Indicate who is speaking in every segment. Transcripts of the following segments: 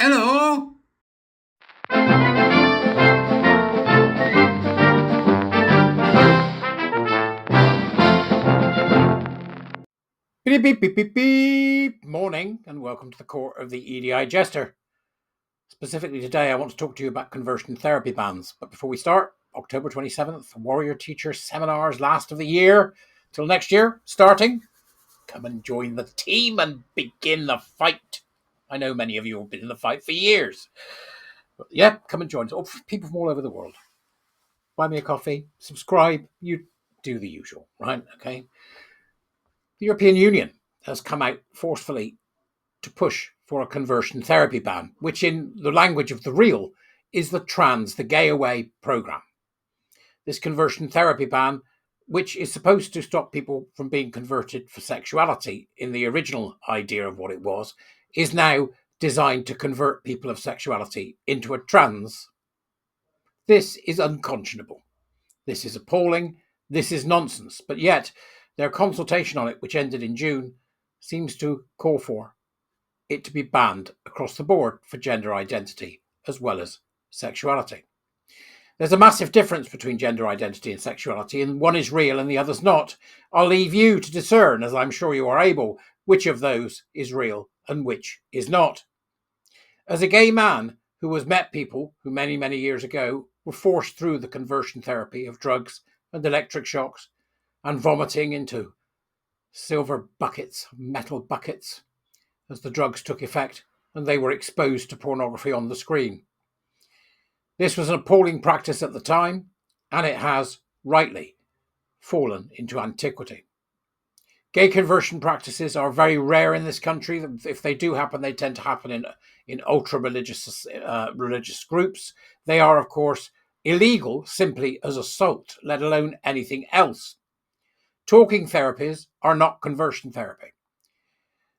Speaker 1: Hello. Beep, beep, beep, beep, beep. Morning and welcome to the court of the Edijester. Specifically today, I want to talk to you about conversion therapy bans. But before we start, October 27th, Warrior Teacher Seminars, last of the year. Till next year, starting. Come and join the team and begin the fight. I know many of you have been in the fight for years. But yeah, come and join us. Oh, people from all over the world. Buy me a coffee, subscribe, you do the usual, right? Okay. The European Union has come out forcefully to push for a conversion therapy ban, which in the language of the real is the gay away program. This conversion therapy ban, which is supposed to stop people from being converted for sexuality in the original idea of what it was, is now designed to convert people of sexuality into a trans. This is unconscionable. This is appalling. This is nonsense. But yet, their consultation on it, which ended in June, seems to call for it to be banned across the board for gender identity as well as sexuality. There's a massive difference between gender identity and sexuality, and one is real and the other's not. I'll leave you to discern, as I'm sure you are able, which of those is real and which is not. As a gay man who has met people who many, many years ago were forced through the conversion therapy of drugs and electric shocks and vomiting into silver buckets, metal buckets, as the drugs took effect and they were exposed to pornography on the screen. This was an appalling practice at the time, and it has, rightly, fallen into antiquity. Gay conversion practices are very rare in this country. If they do happen, they tend to happen in ultra-religious religious groups. They are, of course, illegal simply as assault, let alone anything else. Talking therapies are not conversion therapy.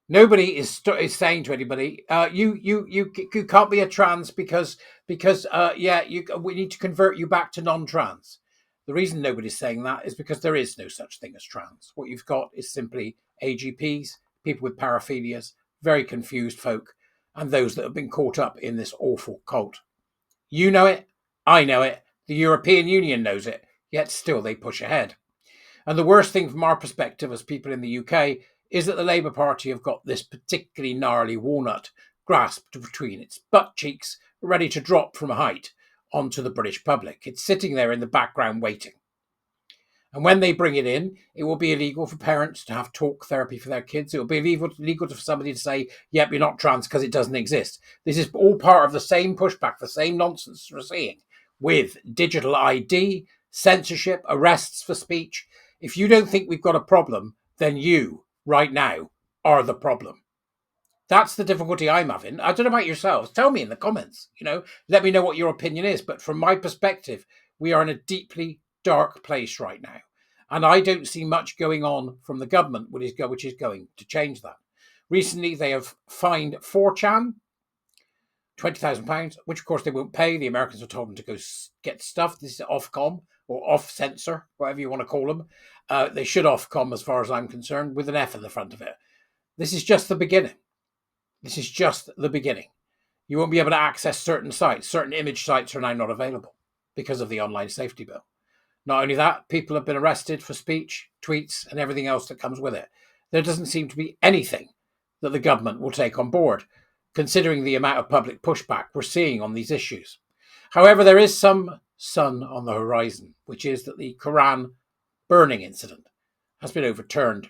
Speaker 1: Nobody is saying to anybody, you can't be a trans because we need to convert you back to non-trans. The reason nobody's saying that is because there is no such thing as trans. What you've got is simply AGPs, people with paraphilias, very confused folk, and those that have been caught up in this awful cult. You know it, I know it, the European Union knows it, yet still they push ahead. And the worst thing from our perspective as people in the UK is that the Labour Party have got this particularly gnarly walnut grasped between its butt cheeks, ready to drop from a height onto the British public. It's sitting there in the background waiting. And when they bring it in, it will be illegal for parents to have talk therapy for their kids. It will be illegal for somebody to say, yep, you're not trans because it doesn't exist. This is all part of the same pushback, the same nonsense we're seeing with digital ID, censorship, arrests for speech. If you don't think we've got a problem, then you, right now, are the problem. That's the difficulty I'm having. I don't know about yourselves. Tell me in the comments, let me know what your opinion is. But from my perspective, we are in a deeply dark place right now. And I don't see much going on from the government, which is going to change that. Recently, they have fined 4chan £20,000, which of course they won't pay. The Americans have told them to go get stuff. This is Ofcom or off censor, whatever you want to call them. They should Ofcom, as far as I'm concerned, with an F in the front of it. This is just the beginning. This is just the beginning. You won't be able to access certain sites. Certain image sites are now not available because of the online safety bill. Not only that, people have been arrested for speech, tweets, and everything else that comes with it. There doesn't seem to be anything that the government will take on board, considering the amount of public pushback we're seeing on these issues. However, there is some sun on the horizon, which is that the Quran burning incident has been overturned,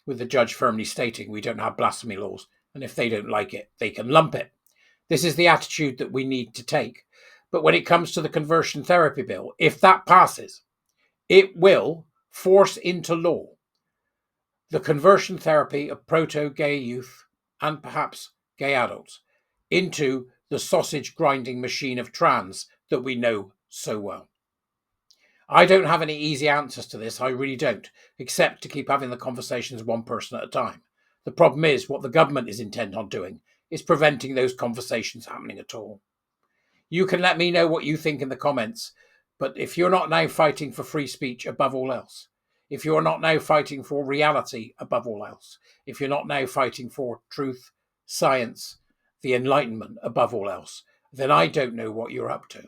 Speaker 1: with the judge firmly stating we don't have blasphemy laws, and if they don't like it, they can lump it. This is the attitude that we need to take. But when it comes to the conversion therapy bill, if that passes, it will force into law the conversion therapy of proto-gay youth and perhaps gay adults into the sausage grinding machine of trans that we know so well. I don't have any easy answers to this, I really don't, except to keep having the conversations one person at a time. The problem is what the government is intent on doing is preventing those conversations happening at all. You can let me know what you think in the comments, but if you're not now fighting for free speech above all else, if you're not now fighting for reality above all else, if you're not now fighting for truth, science, the Enlightenment above all else, then I don't know what you're up to.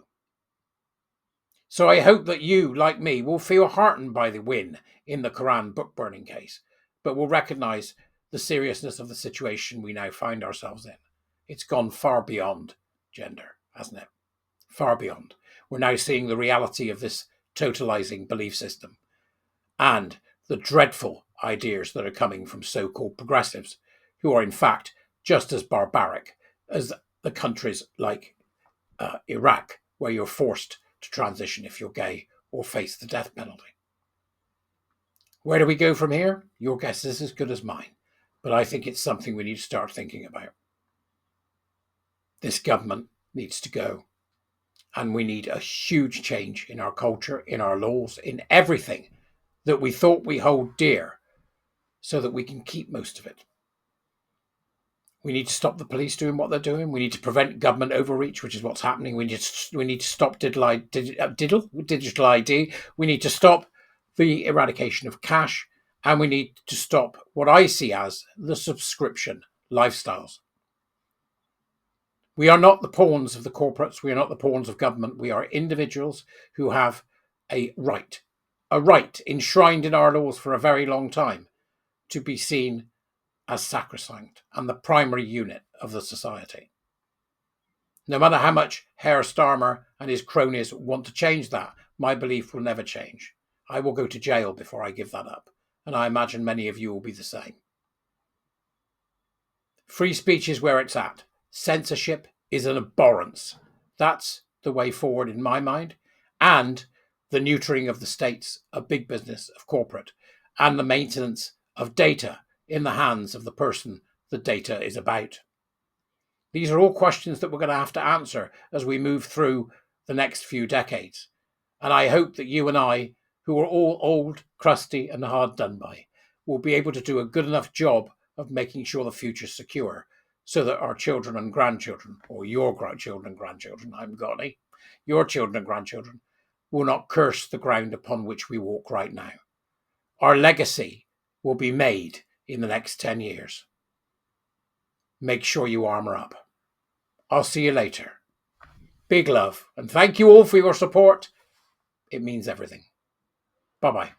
Speaker 1: So I hope that you, like me, will feel heartened by the win in the Quran book burning case, but will recognise the seriousness of the situation we now find ourselves in. It's gone far beyond gender, hasn't it? Far beyond. We're now seeing the reality of this totalising belief system and the dreadful ideas that are coming from so-called progressives, who are in fact just as barbaric as the countries like Iraq, where you're forced to transition if you're gay or face the death penalty. Where do we go from here? Your guess is as good as mine, but I think it's something we need to start thinking about. This government needs to go, and we need a huge change in our culture, in our laws, in everything that we thought we hold dear, so that we can keep most of it. We need to stop the police doing what they're doing. We need to prevent government overreach, which is what's happening. We need to stop digital ID. We need to stop the eradication of cash. And we need to stop what I see as the subscription lifestyles. We are not the pawns of the corporates. We are not the pawns of government. We are individuals who have a right enshrined in our laws for a very long time, to be seen as sacrosanct and the primary unit of the society. No matter how much Heir Starmer and his cronies want to change that, my belief will never change. I will go to jail before I give that up, and I imagine many of you will be the same. Free speech is where it's at. Censorship is an abhorrence. That's the way forward in my mind, and the neutering of the states, of big business, of corporate, and the maintenance of data in the hands of the person the data is about. These are all questions that we're going to have to answer as we move through the next few decades. And I hope that you and I, who are all old, crusty, and hard done by, will be able to do a good enough job of making sure the future's secure, so that our children and grandchildren, or your children and grandchildren, I haven't got any, your children and grandchildren, will not curse the ground upon which we walk right now. Our legacy will be made in the next 10 years. Make sure you armour up. I'll see you later. Big love, and thank you all for your support. It means everything. Bye-bye.